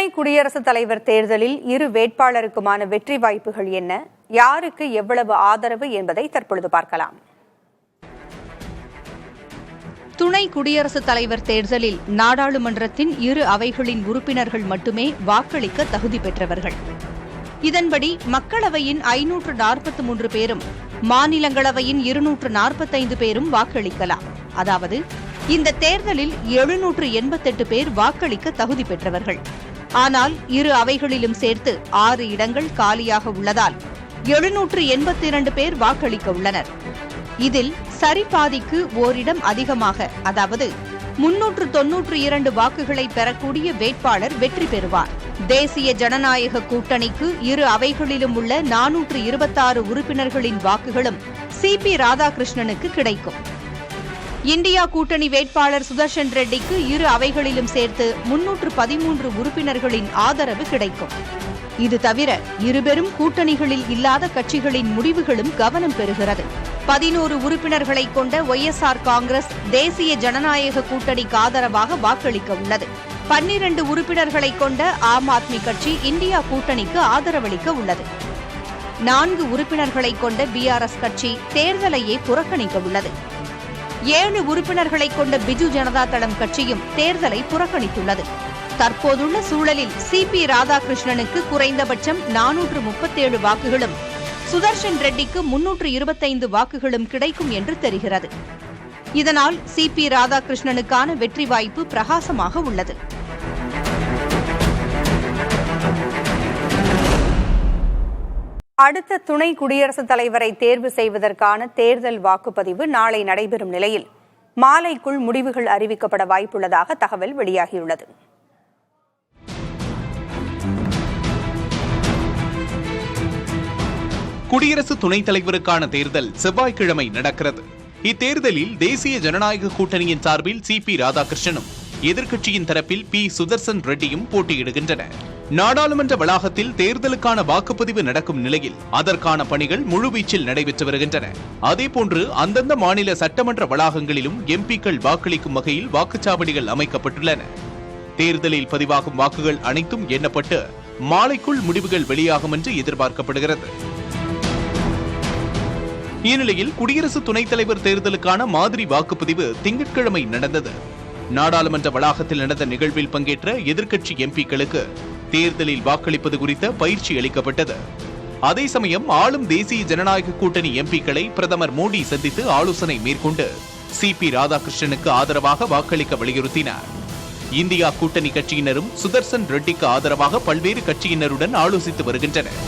துணை குடியரசுத் தலைவர் தேர்தலில் இரு வேட்பாளருக்குமான வெற்றி வாய்ப்புகள் என்ன, யாருக்கு எவ்வளவு ஆதரவு என்பதை தற்பொழுது பார்க்கலாம். துணை குடியரசுத் தலைவர் தேர்தலில் நாடாளுமன்றத்தின் இரு அவைகளின் உறுப்பினர்கள் மட்டுமே வாக்களிக்க தகுதி பெற்றவர்கள். இதன்படி மக்களவையின் 543 பேரும் மாநிலங்களவையின் 245 பேரும் வாக்களிக்கலாம். அதாவது இந்த தேர்தலில் 788 பேர் வாக்களிக்க தகுதி பெற்றவர்கள். ஆனால் இரு அவைகளிலும் சேர்த்து 6 இடங்கள் காலியாக உள்ளதால் 782 பேர் வாக்களிக்க உள்ளனர். இதில் சரிபாதிக்கு ஓரிடம் அதிகமாக, அதாவது 392 வாக்குகளை பெறக்கூடிய வேட்பாளர் வெற்றி பெறுவார். தேசிய ஜனநாயக கூட்டணிக்கு இரு அவைகளிலும் உள்ள 426 உறுப்பினர்களின் வாக்குகளும் சிபி ராதாகிருஷ்ணனுக்கு கிடைக்கும். இந்தியா கூட்டணி வேட்பாளர் சுதர்ஷன் ரெட்டிக்கு இரு அவைகளிலும் சேர்த்து 313 உறுப்பினர்களின் ஆதரவு கிடைக்கும். இது தவிர இருபெரும் கூட்டணிகளில் இல்லாத கட்சிகளின் முடிவுகளும் கவனம் பெறுகிறது. 11 உறுப்பினர்களை கொண்ட ஒய்எஸ்ஆர் காங்கிரஸ் தேசிய ஜனநாயக கூட்டணிக்கு ஆதரவாக வாக்களிக்க உள்ளது. 12 உறுப்பினர்களை கொண்ட ஆம் ஆத்மி கட்சி இந்தியா கூட்டணிக்கு ஆதரவளிக்க உள்ளது. 4 உறுப்பினர்களை கொண்ட பிஆர்எஸ் கட்சி தேர்தலையே புறக்கணிக்க உள்ளது. 7 உறுப்பினர்களை கொண்ட பிஜு ஜனதா தளம் கட்சியும் தேர்தலை புறக்கணித்துள்ளது. தற்போதுள்ள சூழலில் சிபி ராதாகிருஷ்ணனுக்கு குறைந்தபட்சம் 437 வாக்குகளும் சுதர்ஷன் ரெட்டிக்கு 325 வாக்குகளும் கிடைக்கும் என்று தெரிகிறது. இதனால் சிபி ராதாகிருஷ்ணனுக்கான வெற்றி வாய்ப்பு பிரகாசமாக உள்ளது. அடுத்த துணை குடியரசுத் தலைவரை தேர்வு செய்வதற்கான தேர்தல் வாக்குப்பதிவு நாளை நடைபெறும் நிலையில் மாலைக்குள் முடிவுகள் அறிவிக்கப்பட வாய்ப்புள்ளதாக தகவல் வெளியாகியுள்ளது. குடியரசு துணைத் தலைவருக்கான தேர்தல் செவ்வாய்க்கிழமை நடக்கிறது. இத்தேர்தலில் தேசிய ஜனநாயக கூட்டணியின் சார்பில் சிபி ராதாகிருஷ்ணனும் எதிர்க்கட்சியின் தரப்பில் பி சுதர்சன் ரெட்டியும் போட்டியிடுகின்றனர். நாடாளுமன்ற வளாகத்தில் தேர்தலுக்கான வாக்குப்பதிவு நடக்கும் நிலையில் அதற்கான பணிகள் முழுவீச்சில் நடைபெற்று வருகின்றன. அதேபோன்று அந்தந்த மாநில சட்டமன்ற வளாகங்களிலும் எம்பிக்கள் வாக்களிக்கும் வகையில் வாக்குச்சாவடிகள் அமைக்கப்பட்டுள்ளன. தேர்தலில் பதிவாகும் வாக்குகள் அனைத்தும் எண்ணப்பட்டு மாலைக்குள் முடிவுகள் வெளியாகும் என்று எதிர்பார்க்கப்படுகிறது. இந்நிலையில் குடியரசு துணைத் தலைவர் தேர்தலுக்கான மாதிரி வாக்குப்பதிவு திங்கட்கிழமை நடந்தது. நாடாளுமன்ற வளாகத்தில் நடந்த நிகழ்வில் பங்கேற்ற எதிர்க்கட்சி எம்பிக்களுக்கு தேர்தலில் வாக்களிப்பது குறித்த பயிற்சி அளிக்கப்பட்டது. அதே சமயம் ஆளும் தேசிய ஜனநாயக கூட்டணி எம்பிக்களை பிரதமர் மோடி சந்தித்து ஆலோசனை மேற்கொண்டு சிபி ராதாகிருஷ்ணனுக்கு ஆதரவாக வாக்களிக்க வலியுறுத்தினார். இந்தியா கூட்டணி கட்சியினரும் சுதர்சன் ரெட்டிக்கு ஆதரவாக பல்வேறு கட்சியினருடன் ஆலோசித்து வருகின்றனர்.